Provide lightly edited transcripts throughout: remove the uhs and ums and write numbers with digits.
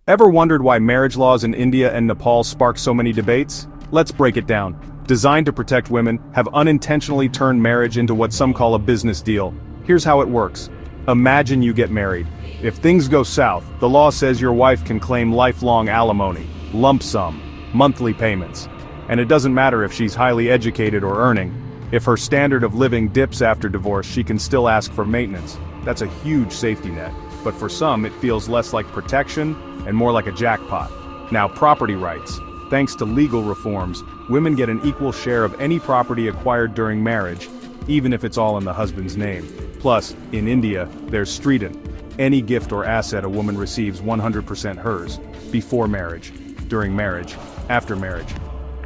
Ever wondered why marriage laws in India and Nepal spark so many debates? Let's break it down. Designed to protect women, have unintentionally turned marriage into what some call a business deal. Here's how it works. Imagine you get married. If things go south, the law says your wife can claim lifelong alimony, lump sum, monthly payments. And it doesn't matter if she's highly educated or earning. If her standard of living dips after divorce, she can still ask for maintenance. That's a huge safety net. But for some, it feels less like protection and more like a jackpot. Now, property rights. Thanks to legal reforms, women get an equal share of any property acquired during marriage, even if it's all in the husband's name. Plus, in India, there's Sridan. Any gift or asset a woman receives 100% hers, before marriage, during marriage, after marriage.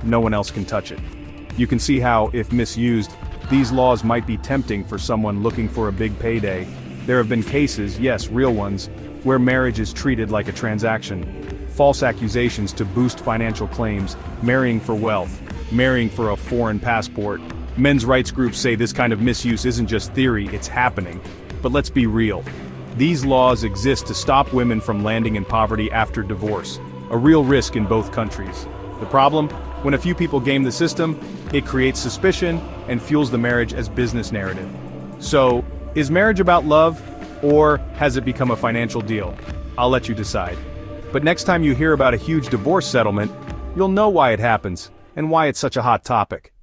No one else can touch it. You can see how, if misused, these laws might be tempting for someone looking for a big payday. There have been cases, yes, real ones, where marriage is treated like a transaction. False accusations to boost financial claims, marrying for wealth, marrying for a foreign passport. Men's rights groups say this kind of misuse isn't just theory, it's happening. But let's be real. These laws exist to stop women from landing in poverty after divorce, a real risk in both countries. The problem? When a few people game the system, it creates suspicion and fuels the marriage as business narrative. So, is marriage about love, or has it become a financial deal? I'll let you decide. But next time you hear about a huge divorce settlement, you'll know why it happens, and why it's such a hot topic.